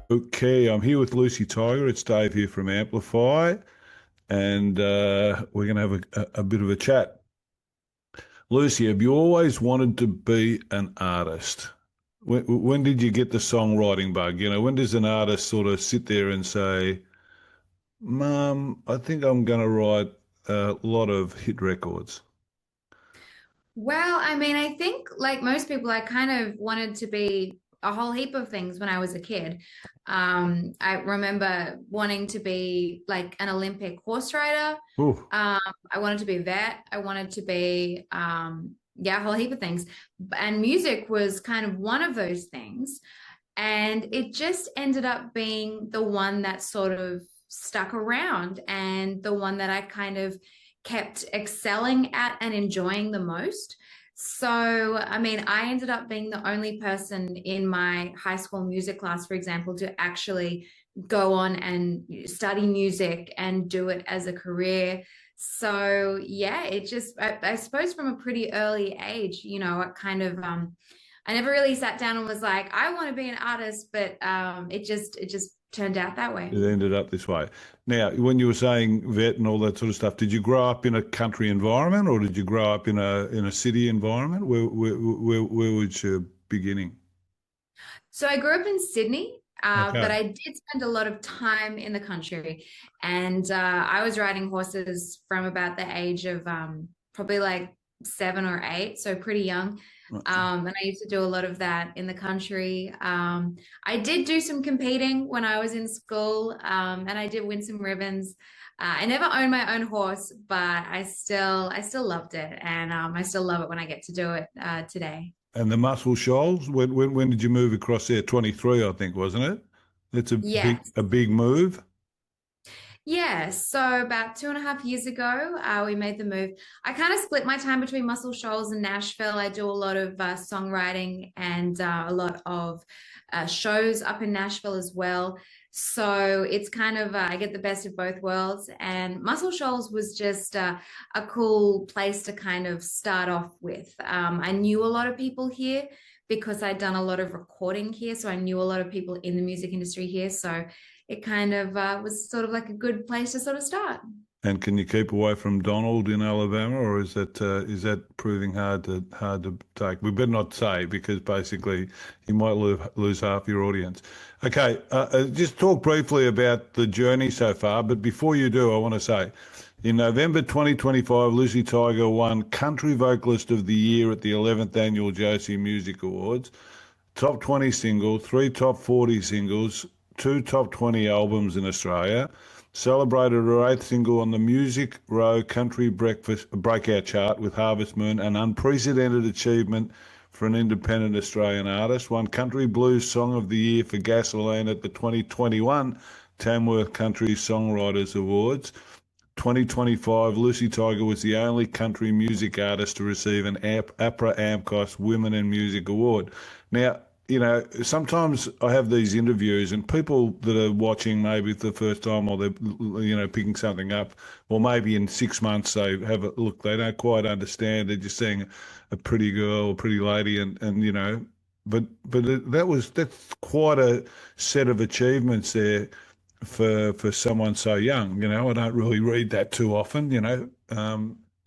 Okay, I'm here with Lucie Tiger. It's Dave here from Amplify, and we're going to have a bit of a chat. Lucie, have you always wanted to be an artist? When did you get the songwriting bug? When does an artist sort of sit there and say, Mum, I think I'm going to write a lot of hit records? Well, I mean, I think like most people, I kind of wanted to be a whole heap of things when I was a kid. I remember wanting to be like an Olympic horse rider. Ooh. Um, I wanted to be a vet. I wanted to be, yeah, a whole heap of things. And music was kind of one of those things. And it just ended up being the one that sort of stuck around and the one that I kind of kept excelling at and enjoying the most. So, I mean, I ended up being the only person in my high school music class, for example, to actually go on and study music and do it as a career. So, yeah, it just, I suppose from a pretty early age, it kind of, I never really sat down and was like, I want to be an artist, but it just turned out that way. It ended up this way. Now, when you were saying vet and all that sort of stuff, did you grow up in a country environment or did you grow up in a city environment? Where was your beginning? So I grew up in Sydney, but Okay. I did spend a lot of time in the country, and I was riding horses from about the age of probably like 7 or 8, so pretty young. And I used to do a lot of that in the country. I did do some competing when I was in school, and I did win some ribbons. I never owned my own horse, but I still loved it, and I still love it when I get to do it today. And the Muscle Shoals, when did you move across there? 23, I think, wasn't it? It's a big Yes. a big move. Yeah, so about 2.5 years ago, we made the move. I kind of split my time between Muscle Shoals and Nashville. I do a lot of songwriting and a lot of shows up in Nashville as well. So it's kind of, I get the best of both worlds. And Muscle Shoals was just a cool place to kind of start off with. I knew a lot of people here because I'd done a lot of recording here. So I knew a lot of people in the music industry here. So it kind of was sort of like a good place to sort of start. And can you keep away from Donald in Alabama, or is that proving hard to take? We better not say because basically you might lose half your audience. Okay, just talk briefly about the journey so far. But before you do, I want to say, in November 2025, Lucie Tiger won Country Vocalist of the Year at the 11th Annual Josie Music Awards. Top 20 single, three top 40 singles, two top 20 albums in Australia. Celebrated her eighth single on the Music Row Country Breakfast Breakout Chart with Harvest Moon, an unprecedented achievement for an independent Australian artist. Won Country Blues Song of the Year for Gasoline at the 2021 Tamworth Country Songwriters Awards. 2025, Lucie Tiger was the only country music artist to receive an APRA AMCOS Women in Music Award. Now, sometimes I have these interviews and people that are watching maybe for the first time or they're, picking something up, or maybe in 6 months they have a look, they don't quite understand. They're just seeing a pretty girl, a pretty lady, that's quite a set of achievements there for someone so young. I don't really read that too often.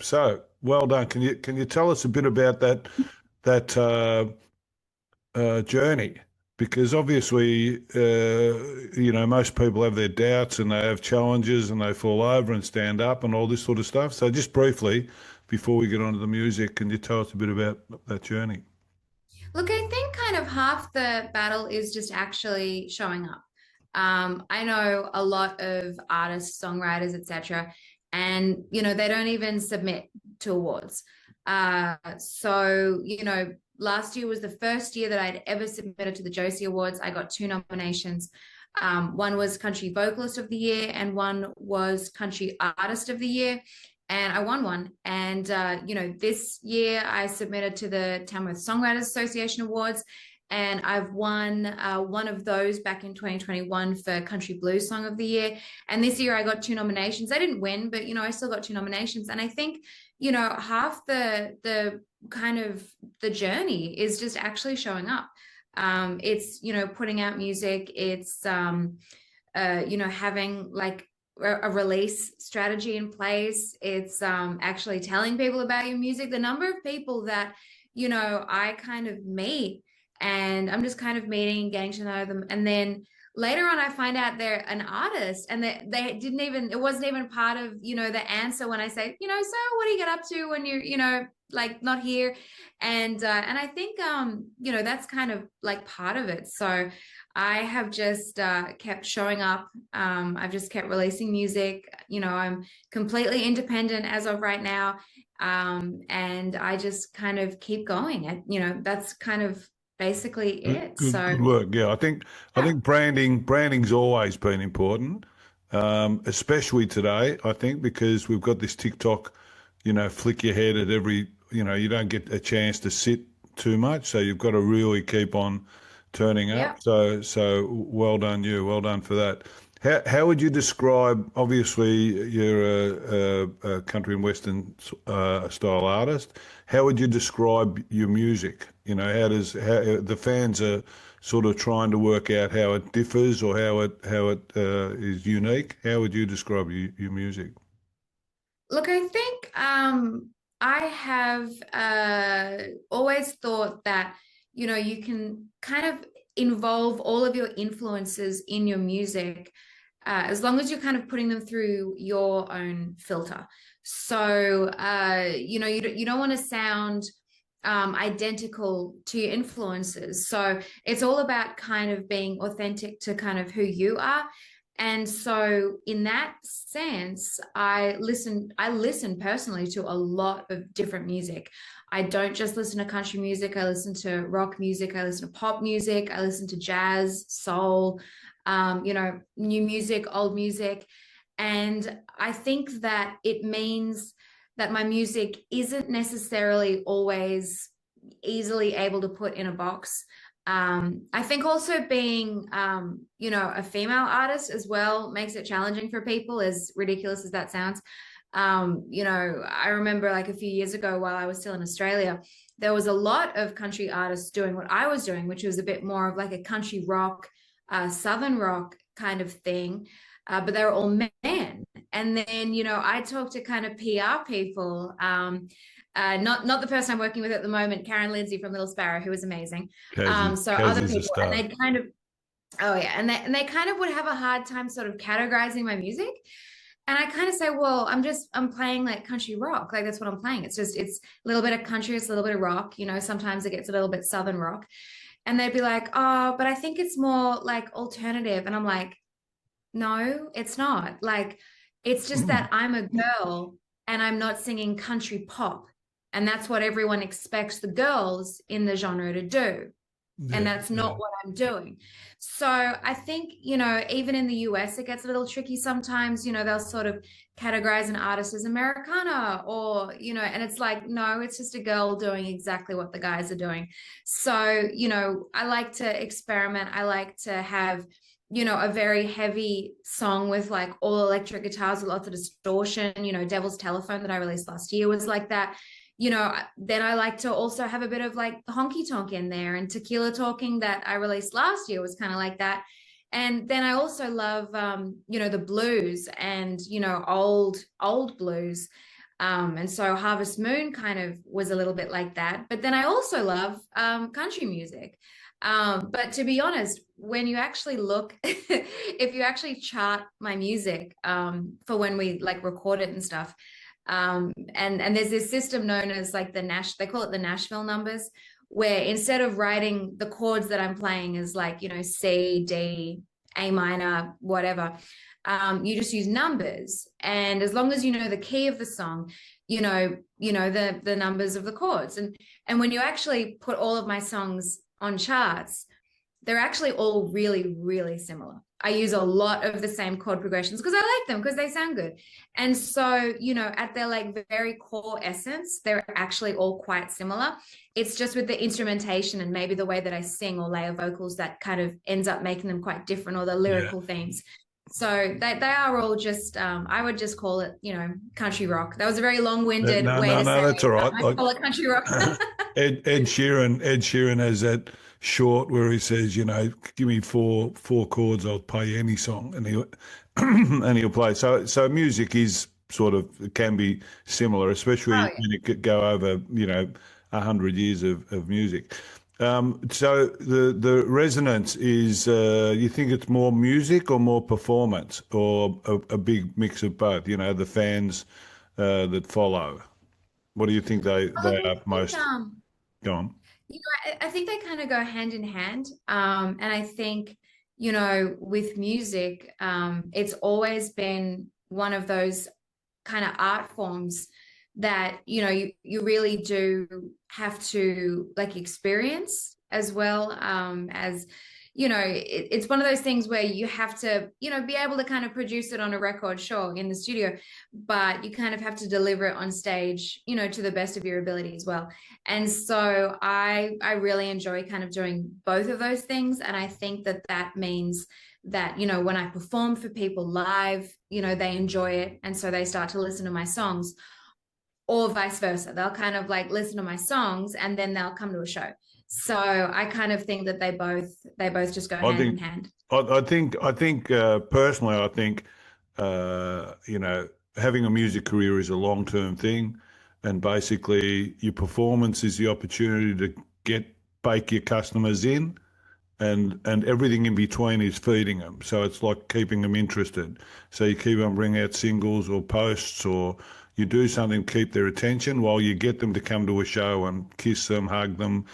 So well done. Can you tell us a bit about that journey? Because obviously, most people have their doubts and they have challenges and they fall over and stand up and all this sort of stuff. So just briefly, before we get on to the music, can you tell us a bit about that journey? Look, I think kind of half the battle is just actually showing up. I know a lot of artists, songwriters, etc., and they don't even submit to awards. So last year was the first year that I'd ever submitted to the Josie Awards. I got two nominations. One was Country Vocalist of the Year, and one was Country Artist of the Year. And I won one. And, this year I submitted to the Tamworth Songwriters Association Awards, and I've won one of those back in 2021 for Country Blues Song of the Year. And this year I got two nominations. I didn't win, but I still got two nominations. And I think half the kind of the journey is just actually showing up. It's, you know, putting out music. It's, you know, having like a release strategy in place. It's actually telling people about your music. The number of people that, you know, I kind of meet, and I'm just kind of meeting and getting to know them. And then later on, I find out they're an artist, and they didn't even, it wasn't even part of, you know, the answer when I say, you know, so what do you get up to when you're, you know, like not here? And I think, you know, that's kind of like part of it. So I have just kept showing up. I've just kept releasing music. You know, I'm completely independent as of right now. And I just kind of keep going. And, you know, that's kind of basically it. So Good work. Yeah, I yeah. think branding's always been important, especially today. I think because we've got this TikTok, you know, flick your head at every, you know, you don't get a chance to sit too much, so you've got to really keep on turning up. Yeah. So well done you, well done for that. How would you describe? Obviously, you're a country and western style artist. How would you describe your music? You know, how the fans are sort of trying to work out how it differs or how it is unique. How would you describe your music? Look, I think I have always thought that, you know, you can kind of involve all of your influences in your music, as long as you're kind of putting them through your own filter. So, you know, you don't want to sound identical to your influences. So it's all about kind of being authentic to kind of who you are. And so in that sense, I listen personally to a lot of different music. I don't just listen to country music. I listen to rock music. I listen to pop music. I listen to jazz, soul, you know, new music, old music. And I think that it means that my music isn't necessarily always easily able to put in a box. I think also being, you know, a female artist as well makes it challenging for people, as ridiculous as that sounds. You know, I remember like a few years ago while I was still in Australia, there was a lot of country artists doing what I was doing, which was a bit more of like a country rock, southern rock kind of thing. But they were all men. And then, you know, I talked to kind of PR people, not the person I'm working with at the moment, Karen Lindsay from Little Sparrow, who was amazing. So other Kazzy's a people, and star. they kind of, oh yeah, and they kind of would have a hard time sort of categorizing my music. And I kind of say, well, I'm playing like country rock. Like that's what I'm playing. It's a little bit of country, it's a little bit of rock, you know, sometimes it gets a little bit southern rock. And they'd be like, oh, but I think it's more like alternative. And I'm like, no, it's not. Like, it's just that I'm a girl and I'm not singing country pop. And that's what everyone expects the girls in the genre to do. And Yeah, that's yeah. not what I'm doing. So I think, you know, even in the US, it gets a little tricky sometimes. You know, they'll sort of categorize an artist as Americana or, you know, and it's like, no, it's just a girl doing exactly what the guys are doing. So, you know, I like to experiment. I like to have, you know, a very heavy song with like all electric guitars with lots of distortion. You know, Devil's Telephone that I released last year was like that. You know, then I like to also have a bit of like honky-tonk in there, and Tequila Talking that I released last year was kind of like that. And then I also love, you know, the blues and, you know, old blues. And so Harvest Moon kind of was a little bit like that. But then I also love country music. But to be honest, when you actually look, if you actually chart my music for when we like record it and stuff, and there's this system known as like they call it the Nashville numbers, where instead of writing the chords that I'm playing as like, you know, C, D, A minor, whatever, you just use numbers. And as long as you know the key of the song, you know the numbers of the chords. And when you actually put all of my songs on charts, they're actually all really, really similar. I use a lot of the same chord progressions because I like them because they sound good. And so, you know, at their like very core essence, they're actually all quite similar. It's just with the instrumentation and maybe the way that I sing or layer vocals that kind of ends up making them quite different, or the Yeah. lyrical themes. So they are all just, I would just call it, country rock. That was a very long-winded No, way no, to no, say that's all right. I call it country rock. Ed Sheeran has that short where he says, give me four chords, I'll play any song, and he'll and he'll play. So music is sort of can be similar, Oh, especially yeah. when it could go over 100 years of music. So the resonance is, you think it's more music or more performance, or a big mix of both? The fans that follow. What do you think Look, they I are think, most? Go on. I think they kind of go hand in hand. And I think, with music, it's always been one of those kind of art forms that, you really do have to like experience as well, as it's one of those things where you have to, be able to kind of produce it on a record, sure, in the studio, but you kind of have to deliver it on stage, to the best of your ability as well. And so I really enjoy kind of doing both of those things. And I think that means that, when I perform for people live, they enjoy it. And so they start to listen to my songs, or vice versa. They'll kind of like listen to my songs and then they'll come to a show. So I kind of think that they both just go I hand in think, hand. I think personally, I think, having a music career is a long-term thing, and basically your performance is the opportunity to bake your customers in, and everything in between is feeding them. So it's like keeping them interested. So you keep on bringing out singles or posts, or you do something to keep their attention while you get them to come to a show and kiss them, hug them,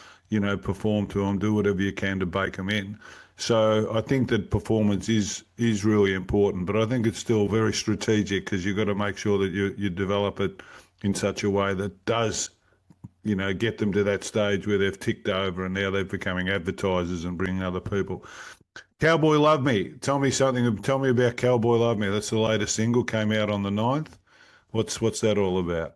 perform to them, do whatever you can to bake them in. So I think that performance is really important, but I think it's still very strategic, because you've got to make sure that you develop it in such a way that does get them to that stage where they've ticked over and now they're becoming advertisers and bringing other people. Cowboy Love Me. Tell me something. Tell me about Cowboy Love Me. That's the latest single, came out on the 9th. What's that all about?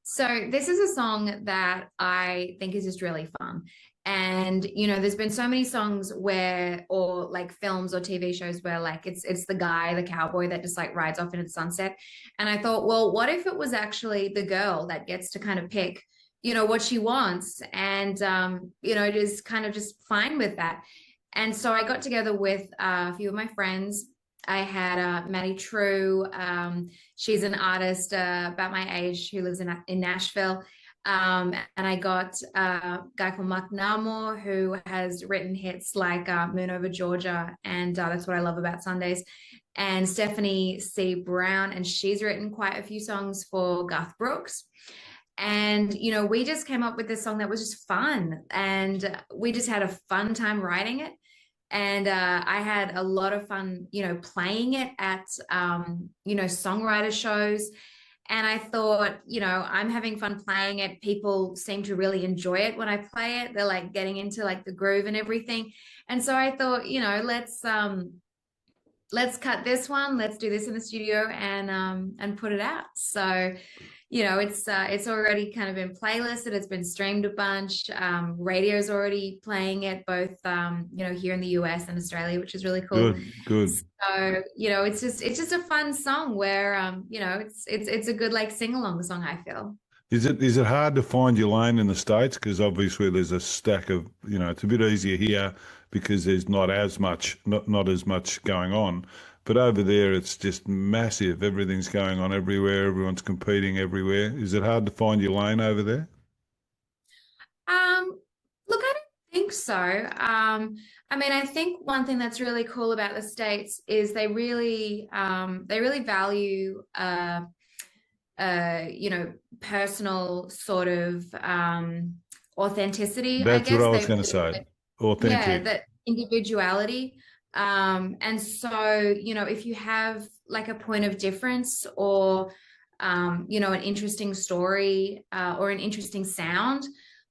So this is a song that I think is just really fun. And there's been so many songs where, or like films or TV shows where like it's the guy, the cowboy that just like rides off into the sunset. And I thought, well, what if it was actually the girl that gets to kind of pick, what she wants, and just kind of just fine with that. And so I got together with a few of my friends. I had Maddye Trew. She's an artist about my age who lives in Nashville. And I got a guy called Benton Narmore, who has written hits like Moon Over Georgia, and That's What I Love About Sundays. And Stephanie C. Brown, and she's written quite a few songs for Garth Brooks. And, we just came up with this song that was just fun. And we just had a fun time writing it. And I had a lot of fun, playing it at, songwriter shows. And I thought, I'm having fun playing it. People seem to really enjoy it when I play it. They're like getting into like the groove and everything. And so I thought, let's cut this one. Let's do this in the studio and put it out. So it's already kind of been playlisted. It's been streamed a bunch. Radio's already playing it, both here in the US and Australia, which is really cool. Good, good. So it's just a fun song where it's a good like sing along song, I feel. Is it hard to find your lane in the States? Because obviously there's a stack of, it's a bit easier here because there's not as much going on. But over there, it's just massive. Everything's going on everywhere. Everyone's competing everywhere. Is it hard to find your lane over there? Look, I don't think so. I mean, I think one thing that's really cool about the States is they really value personal sort of authenticity, I That's what guess. I was They going to say. Yeah, Authentic. that individuality. And so, if you have like a point of difference, or an interesting story, or an interesting sound,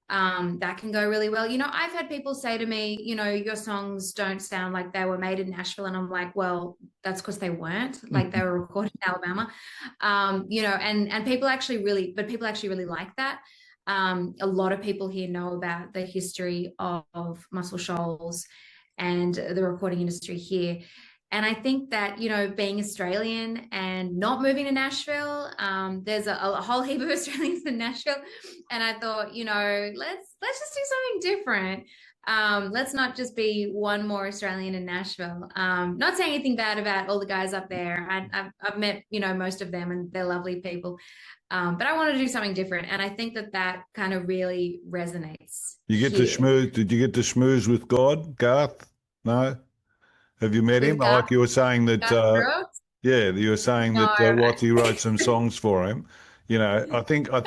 that can go really well. I've had people say to me, your songs don't sound like they were made in Nashville. And I'm like, well, that's because they weren't. Like, they were recorded in Alabama. And people actually really like that. A lot of people here know about the history of Muscle Shoals and the recording industry here. And I think that, being Australian and not moving to Nashville, there's a whole heap of Australians in Nashville. And I thought, let's just do something different. Let's not just be one more Australian in Nashville. Not saying anything bad about all the guys up there. I've met, most of them, and they're lovely people. But I wanted to do something different. And I think that kind of really resonates. You get to schmooze. Did you get to schmooze with Garth? No? Have you met him? Like you were saying that, you were saying that Watty wrote some songs for him. I think I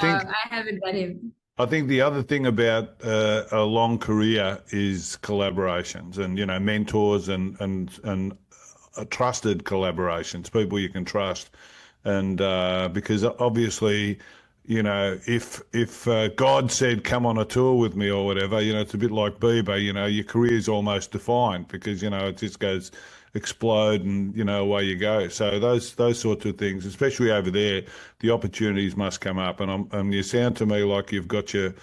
haven't met him. I think the other thing about a long career is collaborations and, mentors and trusted collaborations, people you can trust. And because obviously, if God said, come on a tour with me or whatever, it's a bit like Bieber, your career's almost defined because, it just goes explode and, away you go. So those sorts of things, especially over there, the opportunities must come up. And you sound to me like you've got your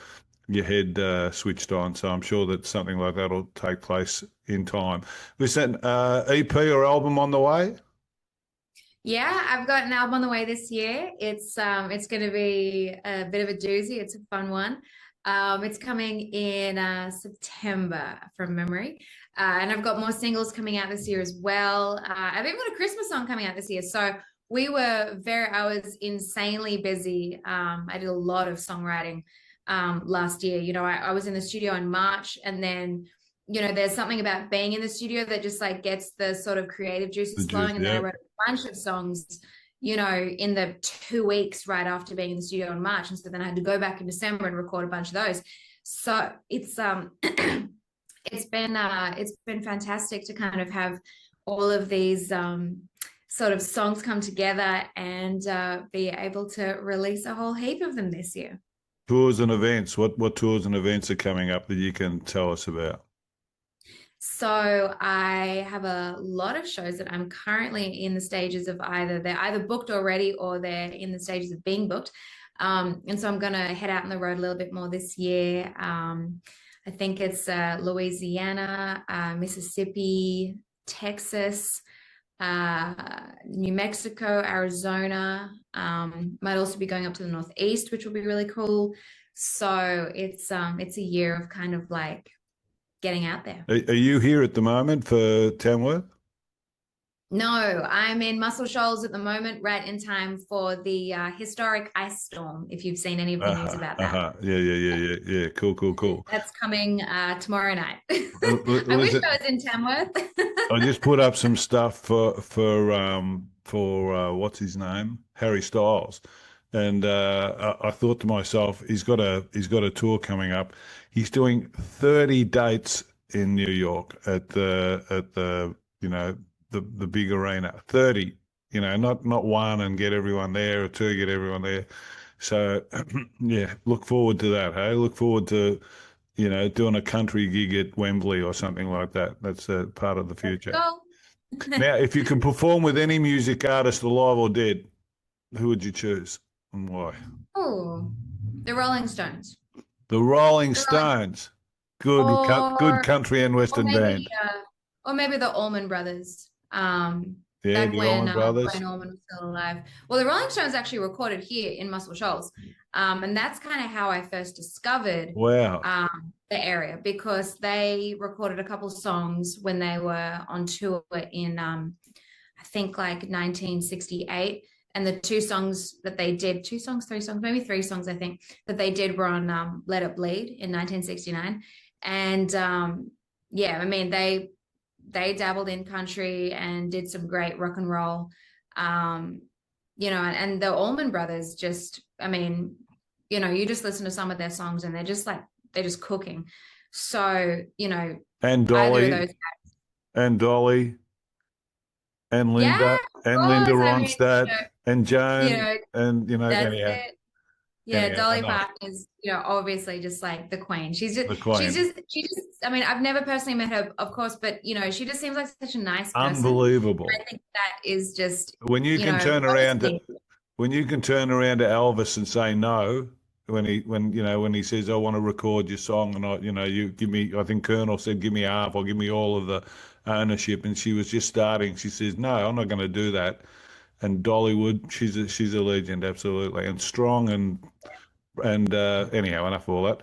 head switched on. So I'm sure that something like that will take place in time. Listen, EP or album on the way? Yeah, I've got an album on the way this year. It's going to be a bit of a doozy. It's a fun one. It's coming in September from memory. And I've got more singles coming out this year as well. I've even got a Christmas song coming out this year. So I was insanely busy. I did a lot of songwriting last year. I was in the studio in March, and then there's something about being in the studio that just like gets the sort of creative juices flowing. And then I wrote a bunch of songs, in the 2 weeks right after being in the studio in March. And so then I had to go back in December and record a bunch of those. So it's it's been fantastic to kind of have all of these sort of songs come together and be able to release a whole heap of them this year. Tours and events. What tours and events are coming up that you can tell us about? So I have a lot of shows that I'm currently in the stages of they're either booked already or they're in the stages of being booked. And so I'm going to head out on the road a little bit more this year. I think it's Louisiana, Mississippi, Texas, New Mexico, Arizona. Might also be going up to the Northeast, which will be really cool. So it's a year of kind of like getting out there. Are you here at the moment for Tamworth? No, I'm in Muscle Shoals at the moment, right in time for the historic ice storm, if you've seen any of the news about that. Yeah. Cool. That's coming tomorrow night. I wish I was in Tamworth. I just put up some stuff for what's his name? Harry Styles. And I thought to myself, he's got a tour coming up. He's doing 30 dates in New York at the the big arena. 30, not one and get everyone there, or two get everyone there. So yeah, look forward to that. Hey, look forward to doing a country gig at Wembley or something like that. That's a part of the future. Now, if you could perform with any music artist, alive or dead, who would you choose and why? Oh, the Rolling Stones. The Rolling Stones. Good country and western band. Or maybe the Allman Brothers. The Allman Brothers. When Allman was still alive. Well, the Rolling Stones actually recorded here in Muscle Shoals. And that's kind of how I first discovered the area, because they recorded a couple songs when they were on tour in, I think like 1968. And the two songs that they did, three songs, maybe three songs, I think, that they did were on Let It Bleed in 1969. And I mean, they dabbled in country and did some great rock and roll, and the Allman Brothers just, I mean, you just listen to some of their songs and they're just cooking. So, and Dolly and Linda Linda Ronstadt and Joan and Dolly Parton is obviously just like the queen. She's just I mean, I've never personally met her, of course, but she just seems like such a nice person. Unbelievable. I think that is just when you can turn around to Elvis and say no, when he says, I want to record your song, and you give me, I think Colonel said, give me half or give me all of the ownership, and she was just starting. She says, no, I'm not going to do that. And Dollywood, she's a legend, absolutely, and strong, and anyhow, enough of all that.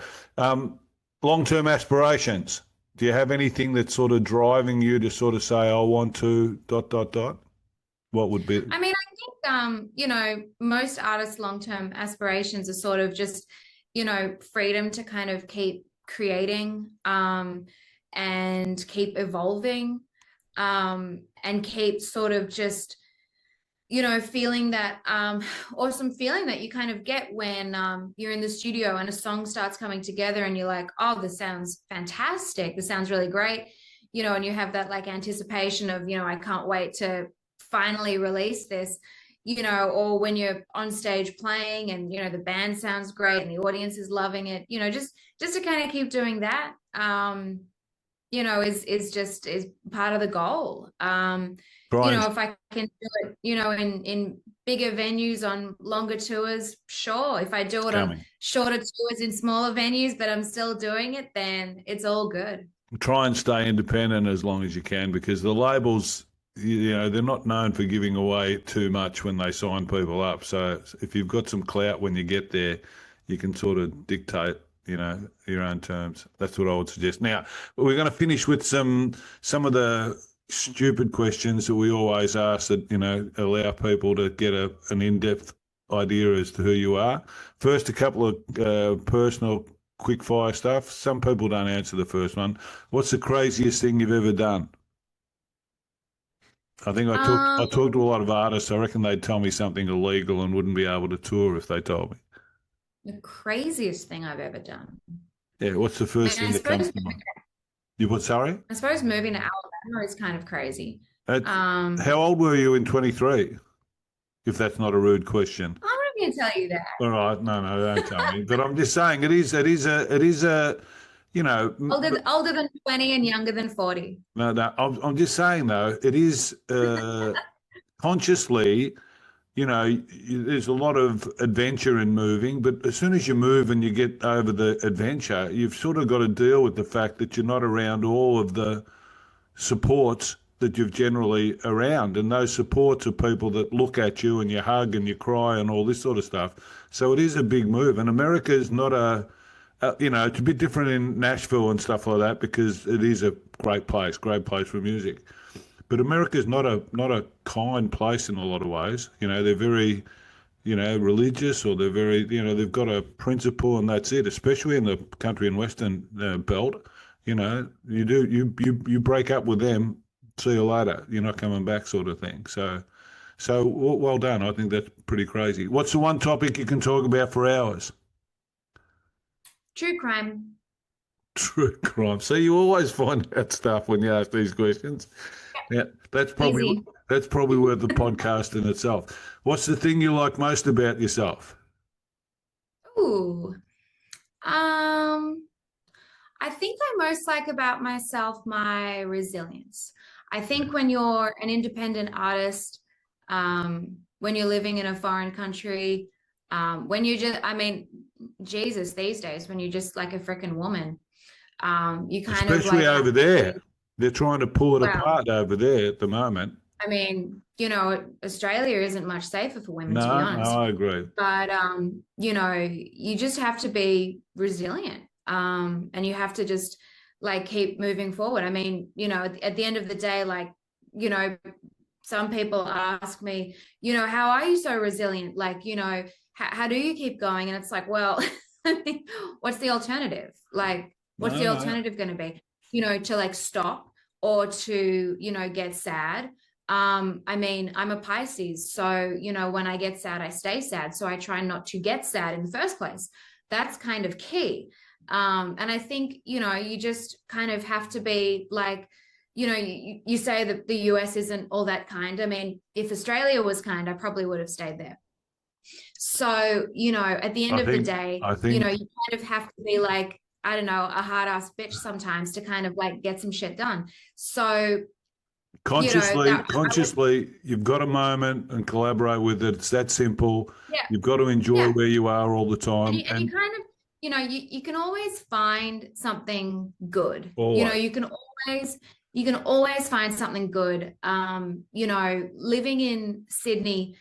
Long-term aspirations. Do you have anything that's sort of driving you to sort of say, I want to ... What would be? I mean, I think, most artists' long-term aspirations are sort of just, freedom to kind of keep creating, and keep evolving, and keep sort of just, feeling that awesome feeling that you kind of get when you're in the studio and a song starts coming together and you're like, oh, this sounds fantastic. This sounds really great. And you have that like anticipation of, I can't wait to finally release this, or when you're on stage playing and, the band sounds great and the audience is loving it, just to kind of keep doing that, is part of the goal. If I can do it, in bigger venues on longer tours, sure. If I do it on shorter tours in smaller venues, but I'm still doing it, then it's all good. Try and stay independent as long as you can, because the labels, they're not known for giving away too much when they sign people up. So if you've got some clout when you get there, you can sort of dictate, your own terms. That's what I would suggest. Now, we're going to finish with some of the stupid questions that we always ask that, allow people to get an in-depth idea as to who you are. First, a couple of personal quick-fire stuff. Some people don't answer the first one. What's the craziest thing you've ever done? I think I talked to a lot of artists. I reckon they'd tell me something illegal and wouldn't be able to tour if they told me. The craziest thing I've ever done. Yeah, what's the first thing that comes to mind? You what, sorry? I suppose moving to Alabama is kind of crazy. How old were you in 23? If that's not a rude question. I'm not going to tell you that. All right, no, don't tell me. But I'm just saying, it is a, older than 20 and younger than 40. No, I'm just saying though, it is consciously. There's a lot of adventure in moving, but as soon as you move and you get over the adventure, you've sort of got to deal with the fact that you're not around all of the supports that you've generally around. And those supports are people that look at you and you hug and you cry and all this sort of stuff. So it is a big move. And America is not it's a bit different in Nashville and stuff like that, because it is a great place for music. But America's not a kind place in a lot of ways. They're very, religious, or they're very, they've got a principle and that's it. Especially in the country and western belt, you break up with them, see you later. You're not coming back, sort of thing. So well done. I think that's pretty crazy. What's the one topic you can talk about for hours? True crime. True crime. So you always find out stuff when you ask these questions. Yeah, that's probably worth the podcast in itself. What's the thing you like most about yourself? Ooh, I think I most like about myself my resilience. I think when you're an independent artist, when you're living in a foreign country, when you just, Jesus, these days, when you're just like a freaking woman, you kind of especially like over there. They're trying to pull it apart over there at the moment. Australia isn't much safer for women, to be honest. No, I agree. But, you just have to be resilient, and you have to just like keep moving forward. At the end of the day, some people ask me, how are you so resilient? How do you keep going? And it's like, well, what's the alternative? What's the alternative going to be? To like stop or to, get sad. I'm a Pisces. So, when I get sad, I stay sad. So I try not to get sad in the first place. That's kind of key. And I think, you just kind of have to be like, you say that the US isn't all that kind. If Australia was kind, I probably would have stayed there. So, at the end of the day, you kind of have to be like, I don't know, a hard ass bitch sometimes to kind of like get some shit done. So, Consciously, you've got a moment and collaborate with it. It's that simple. Yeah. You've got to enjoy where you are all the time. And you kind of, you can always find something good. Always. You can always find something good. Living in Sydney,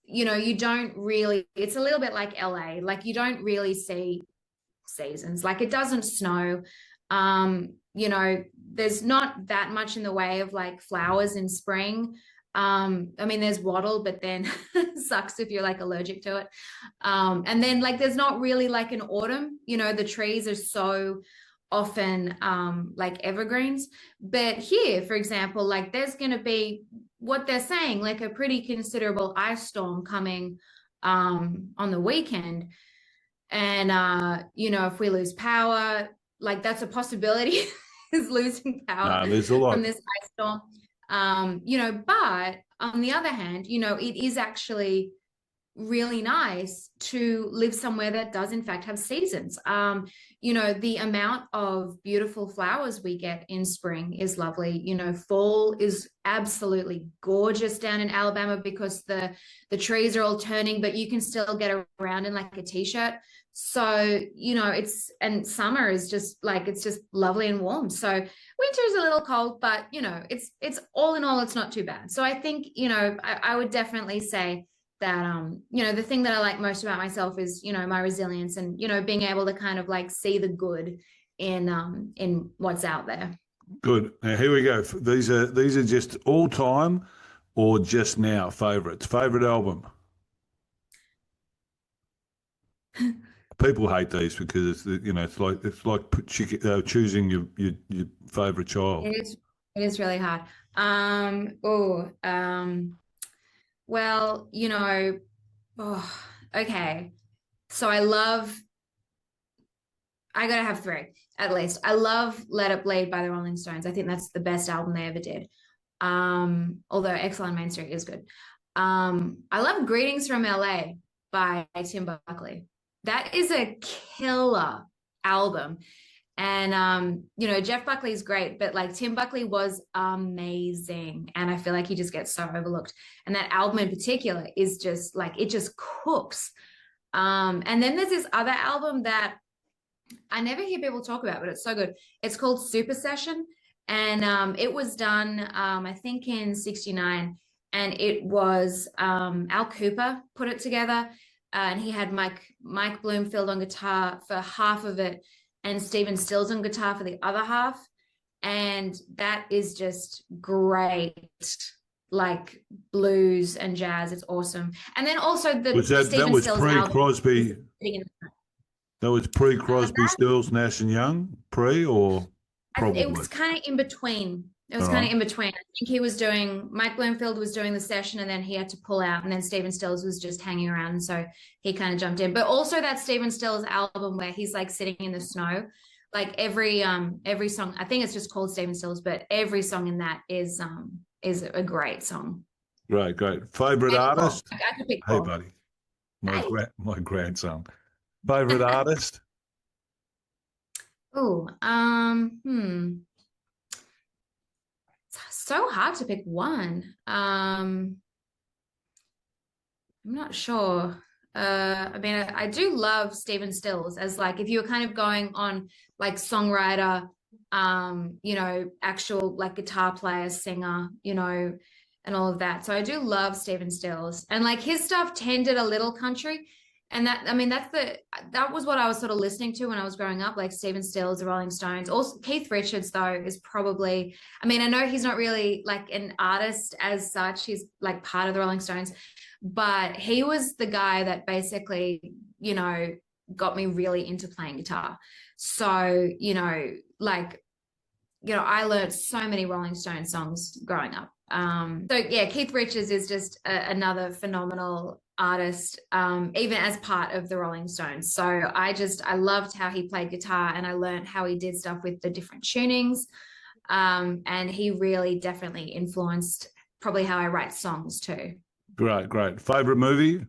you don't really, it's a little bit like LA, like you don't really see seasons. Like it doesn't snow. There's not that much in the way of like flowers in spring. There's wattle, but then sucks if you're like allergic to it. And then like there's not really like an autumn, the trees are so often like evergreens. But here, for example, like there's going to be what they're saying, like a pretty considerable ice storm coming on the weekend. And if we lose power, like that's a possibility is losing power there's a lot from this ice storm. But on the other hand, it is actually really nice to live somewhere that does in fact have seasons. The amount of beautiful flowers we get in spring is lovely. Fall is absolutely gorgeous down in Alabama because the trees are all turning, but you can still get around in like a t-shirt. So, and summer is just like, it's just lovely and warm. So winter is a little cold, but it's all in all, it's not too bad. So I think, I would definitely say that, the thing that I like most about myself is, my resilience and, being able to kind of like see the good in what's out there. Good. Now here we go. These are just all time or just now favorites. Favorite album. People hate these because it's like choosing your favorite child. It is really hard. Okay. So I gotta have three at least. I love Let It Bleed by the Rolling Stones. I think that's the best album they ever did. Although Exile on Main Street is good. I love Greetings from LA by Tim Buckley. That is a killer album. And, Jeff Buckley is great, but like Tim Buckley was amazing. And I feel like he just gets so overlooked. And that album in particular is just like, it just cooks. And then there's this other album that I never hear people talk about, but it's so good. It's called Super Session. And it was done, I think in 1969. And it was Al Cooper put it together. And he had Mike Bloomfield on guitar for half of it and Stephen Stills on guitar for the other half. And that is just great, like blues and jazz. It's awesome. And then also that was pre-Crosby. That was pre-Crosby, Stills, Nash and Young, or probably? It was kind of in between. It was kind of in between. I think Mike Bloomfield was doing the session and then he had to pull out and then Stephen Stills was just hanging around. And so he kind of jumped in. But also that Stephen Stills album where he's like sitting in the snow, like every song, I think it's just called Stephen Stills, but every song in that is a great song. Great. Favorite artist? I could pick Hey, buddy. My grandson. Favorite artist? So hard to pick one. I'm not sure. I do love Stephen Stills as like, if you were kind of going on like songwriter, actual like guitar player, singer, and all of that. So I do love Stephen Stills and like his stuff tended a little country. And that was what I was sort of listening to when I was growing up, like Stephen Stills, the Rolling Stones. Also, Keith Richards, though, is probably, I know he's not really like an artist as such. He's like part of the Rolling Stones, but he was the guy that basically, got me really into playing guitar. So, I learned so many Rolling Stones songs growing up. Keith Richards is just another phenomenal artist, even as part of the Rolling Stones. So I loved how he played guitar and I learned how he did stuff with the different tunings. And he really definitely influenced probably how I write songs too. Great. Favorite movie?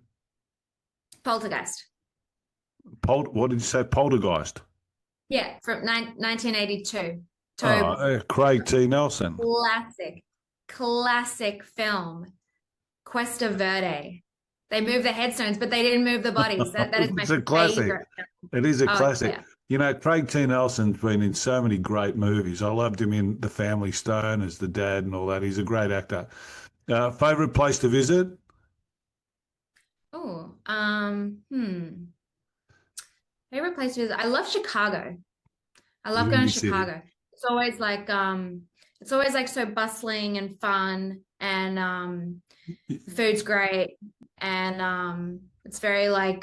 Poltergeist. What did you say? Poltergeist? Yeah, from 1982. Craig T. Nelson. Classic. classic film, Cuesta Verde. They moved the headstones, but they didn't move the bodies. That is my It's a classic. favorite film. It is a Oh, classic. yeah. You know, Craig T. Nelson's been in so many great movies. I loved him in The Family Stone as the dad and all that. He's a great actor. Favorite place to visit? Oh, favorite place to visit. I love Chicago. I love going Windy to City. Chicago. It's always like so bustling and fun, and food's great, and it's very like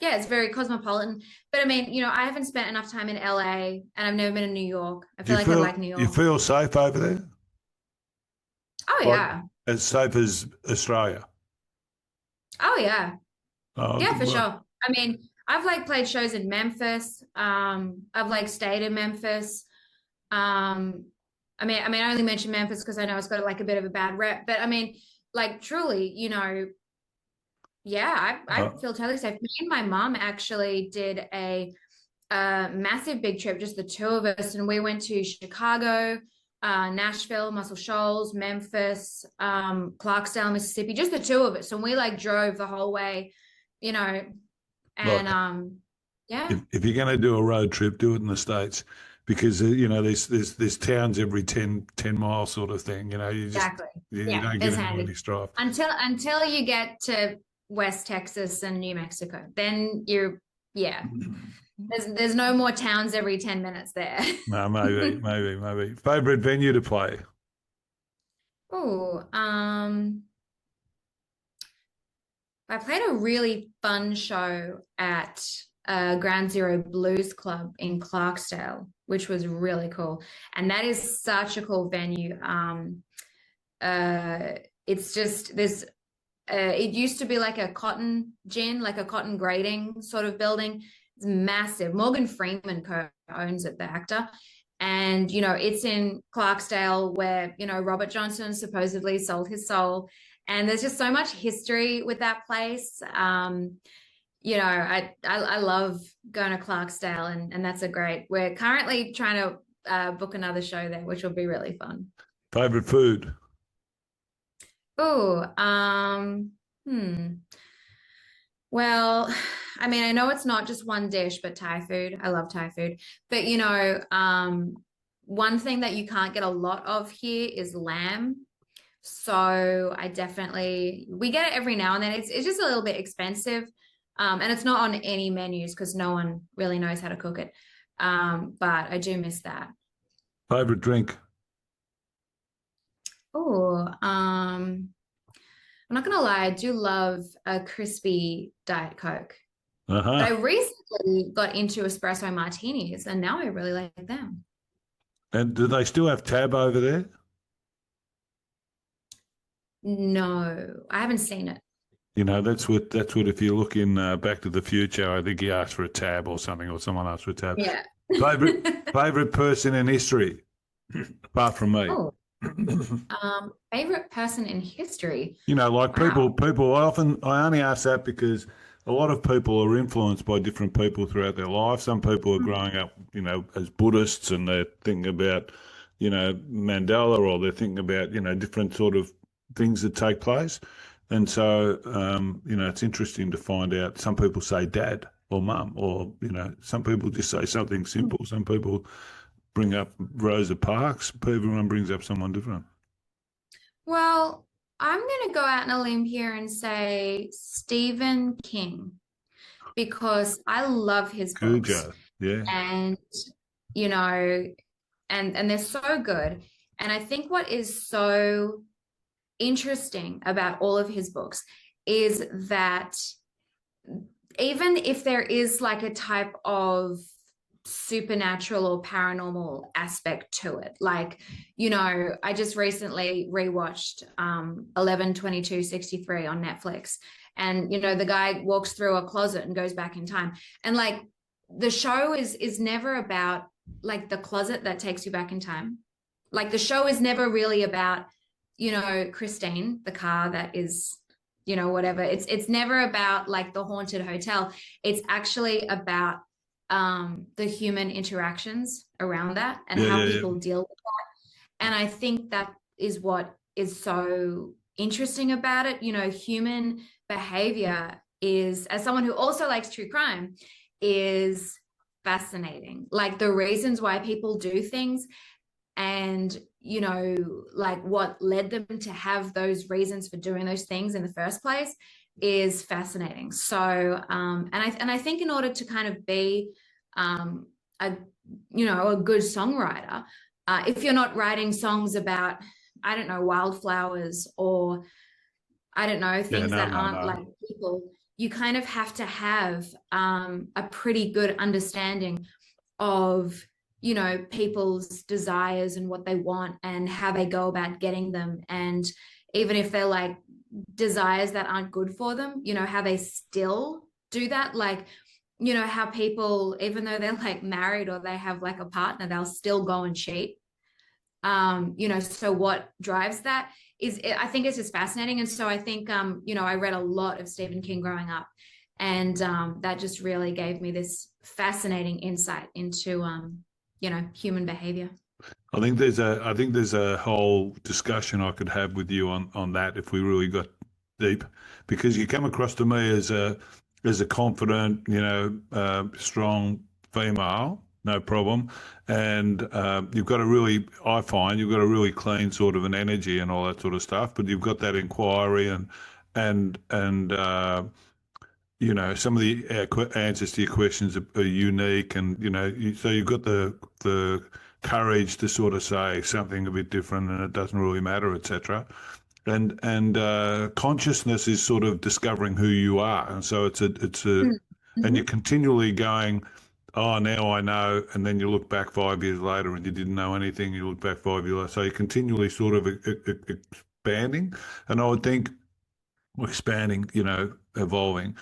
yeah, it's very cosmopolitan. But I mean, I haven't spent enough time in LA, and I've never been in New York. I Do feel you like I feel like New you York. feel safe over there? Oh Like yeah. as safe as Australia? Oh yeah. Oh, Yeah, good for work. sure. I mean, I've like played shows in Memphis. I've like stayed in Memphis. Um, I only mention Memphis because I know it's got like a bit of a bad rep, but I mean, like truly, yeah, I Uh, feel totally safe. Me and my mom actually did a massive big trip, just the two of us, and we went to Chicago, Nashville, Muscle Shoals, Memphis, Clarksdale, Mississippi, just the two of us, and we like drove the whole way, you know, and Look, yeah, if you're going to do a road trip, do it in the States because there's towns every 10 miles sort of thing. exactly. You Yeah, don't get it's into any handy strife. until you get to West Texas and New Mexico. Then yeah. There's no more towns every 10 minutes there. No, maybe. Favorite venue to play? Oh, I played a really fun show at Ground Zero Blues Club in Clarksdale, which was really cool. And that is such a cool venue. It's just there's it used to be like a cotton gin, like a cotton grading sort of building. It's massive. Morgan Freeman owns it, the actor. And, it's in Clarksdale where, Robert Johnson supposedly sold his soul. And there's just so much history with that place. I love going to Clarksdale, and that's we're currently trying to book another show there, which will be really fun. Favorite food? Oh, well, I mean, I know it's not just one dish, but Thai food. I love Thai food. But one thing that you can't get a lot of here is lamb. So we get it every now and then. It's just a little bit expensive. And it's not on any menus because no one really knows how to cook it. But I do miss that. Favorite drink? Oh, I'm not gonna lie, I do love a crispy Diet Coke. But I Uh-huh. recently got into espresso martinis, and now I really like them. And do they still have Tab over there? No, I haven't seen it. That's what if you look in Back to the Future, I think he asked for a Tab or something, or someone asked for a Tab. Yeah. Favorite favorite person in history, apart from me. Oh, favorite person in history. Like Wow. people. I only ask that because a lot of people are influenced by different people throughout their life. Some people are growing up, as Buddhists, and they're thinking about, Mandela, or they're thinking about, different sort of things that take place. And so, it's interesting to find out. Some people say dad or mum, or some people just say something simple. Some people bring up Rosa Parks. Everyone brings up someone different. Well, I'm going to go out on a limb here and say Stephen King because I love his books, Cujo, yeah. and you know, and they're so good. And I think what is so interesting about all of his books is that even if there is like a type of supernatural or paranormal aspect to it, like, I just recently rewatched 11/22/63 on Netflix, and the guy walks through a closet and goes back in time, and like the show is never about like the closet that takes you back in time. Like the show is never really about Christine, the car that is whatever. It's never about like the haunted hotel. It's actually about the human interactions around that and Yeah, how yeah, yeah. people deal with that. And I think that is what is so interesting about it. You know, human behavior is, as someone who also likes true crime, is fascinating. Like the reasons why people do things, and you know, like what led them to have those reasons for doing those things in the first place is fascinating. So and I think in order to kind of be a a good songwriter, if you're not writing songs about, I don't know, wildflowers, or I don't know, things that aren't like people, you kind of have to have a pretty good understanding of, you know, people's desires and what they want and how they go about getting them. And even if they're like desires that aren't good for them, you know, how they still do that. Like, you know, how people, even though they're like married or they have like a partner, they'll still go and cheat. You know, so what drives that is, I think it's just fascinating. And so I think, you know, I read a lot of Stephen King growing up, and that just really gave me this fascinating insight into, you know, human behavior. I think there's a whole discussion I could have with you on that if we really got deep, because you come across to me as a confident, you know, strong female, no problem, and you've got I find you've got a really clean sort of an energy and all that sort of stuff, but you've got that inquiry and you know, some of the answers to your questions are unique, and you know, so you've got the courage to sort of say something a bit different, and it doesn't really matter, etc. And consciousness is sort of discovering who you are, and so and you're continually going, oh, now I know, and then you look back 5 years later and you didn't know anything. You look back 5 years later, so you're continually sort of expanding, and I would think expanding, you know, evolving.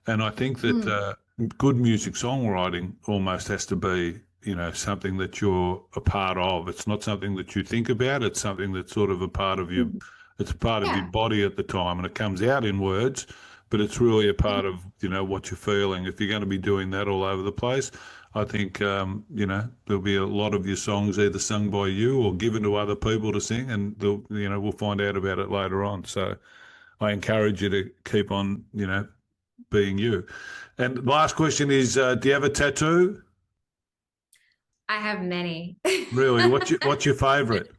And I think that good music songwriting almost has to be, you know, something that you're a part of. It's not something that you think about. It's something that's sort of a part of you. It's a part of your body at the time, and it comes out in words, but it's really a part of, you know, what you're feeling. If you're going to be doing that all over the place, I think, you know, there'll be a lot of your songs either sung by you or given to other people to sing, and you know, we'll find out about it later on. So I encourage you to keep on, you know, being you. And the last question is, do you have a tattoo? I have many. Really? What's your favorite?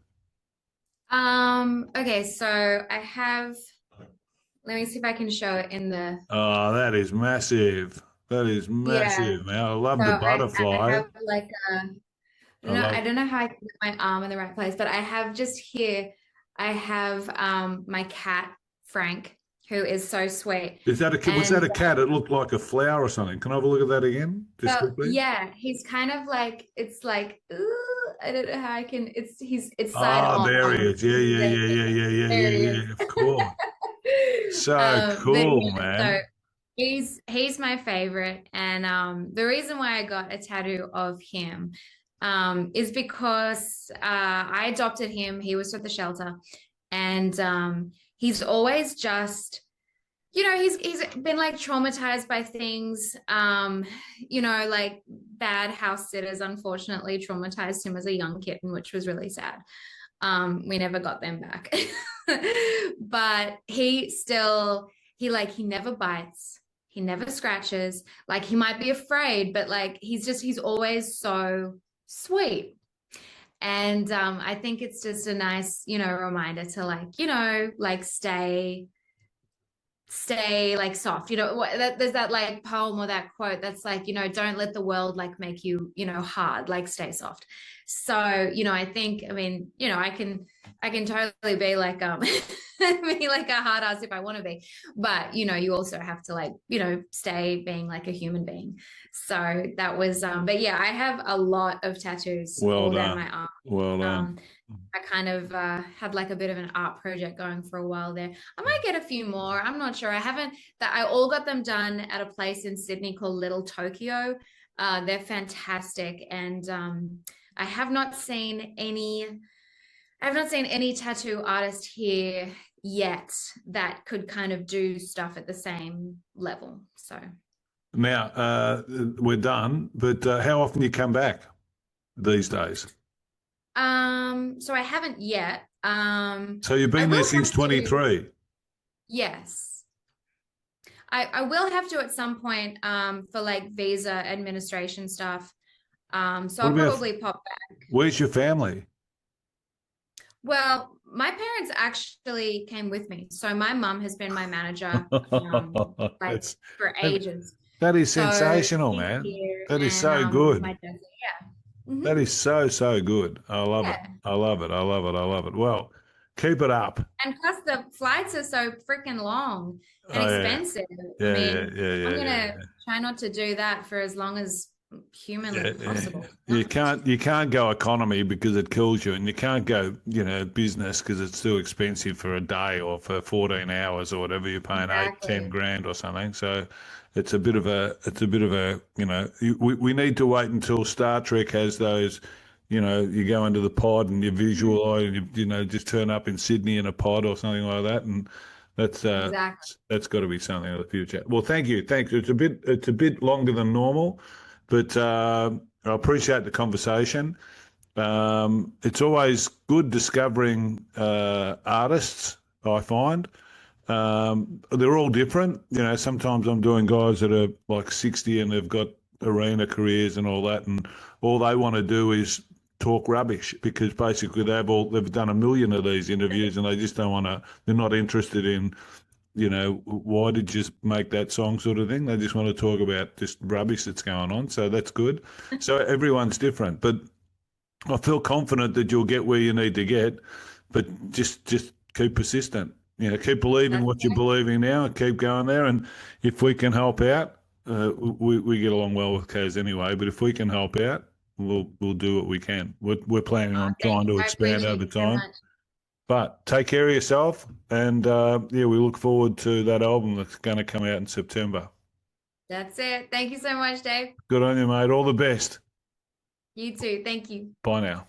Okay, so I have, let me see if I can show it in the, Oh, that is massive. That is yeah. massive, man. I love So the I butterfly. have like I I love. don't know how I can get my arm in the right place, but I have just here, I have my cat Frank, who is so sweet. Is that was that And a cat? It looked like a flower or something. Can I have a look at that again, just so quickly? yeah, he's kind of like, it's like, ooh, I don't know how I can, it's side Oh, there he on. is. Yeah, yeah, yeah, yeah, yeah, yeah, There he yeah, is. yeah. Of course. So But cool, yeah, so man. he's my favorite, and the reason why I got a tattoo of him is because I adopted him. He was at the shelter, and he's always just, you know, he's been like traumatized by things, you know, like bad house sitters unfortunately traumatized him as a young kitten, which was really sad. We never got them back. But he never bites, he never scratches. Like he might be afraid, but like he's always so sweet. And I think it's just a nice, you know, reminder to like, you know, like stay like soft, you know, there's that like poem or that quote that's like, you know, don't let the world like make you, you know, hard, like stay soft. So, you know, I think, I mean, you know, I can totally be like be like a hard ass if I want to be, but you know, you also have to like, you know, stay being like a human being. So that was but yeah, I have a lot of tattoos Well all down done. my arm. Well done. I kind of had like a bit of an art project going for a while there. I might get a few more. I'm not sure. I haven't. That I all got them done at a place in Sydney called Little Tokyo. They're fantastic, and I have not seen any. I have not seen any tattoo artist here yet that could kind of do stuff at the same level. So Now, we're done, but how often do you come back these days? so I haven't yet. So you've I been will there since have to- 23. Yes. I will have to at some point for like visa administration stuff. So What I'll about, probably pop back. where's your family? Well, my parents actually came with me. So my mum has been my manager like That's, for that, ages. that is So sensational, she's man. here That is and so good. my dad's yeah. That is so, so good. I love it. Yeah. I love it. I love it. I love it. Well, keep it up. And plus the flights are so freaking long and Oh, yeah. expensive. Yeah, I yeah, mean, yeah, yeah, I'm yeah, gonna try not to do that for as long as humanly possible. You can't go economy because it kills you, and you can't go, business because it's too expensive for a day or for 14 hours or whatever. You're paying Exactly. 8, 10 grand or something. So it's a bit of a we need to wait until Star Trek has those. You go into the pod and you visualize, and just turn up in Sydney in a pod or something like that, and Exactly. that's got to be something of the future. Well, thank you, thanks. It's a bit longer than normal, but I appreciate the conversation. It's always good discovering artists, I find. They're all different. Sometimes I'm doing guys that are like 60 and they've got arena careers and all that, and all they want to do is talk rubbish because basically they've done a million of these interviews and they just don't want to. They're not interested in why did you make that song sort of thing. They just want to talk about just rubbish that's going on. So that's good. So everyone's different, but I feel confident that you'll get where you need to get, but just keep persistent. Keep believing That's what you're believing now and keep going there. And if we can help out, we get along well with Kaz anyway, but if we can help out, we'll do what we can. We're planning on thank trying you. to I expand appreciate over you so time. much. But take care of yourself, and we look forward to that album that's going to come out in September. That's it. Thank you so much, Dave. Good on you, mate. All the best. You too. Thank you. Bye now.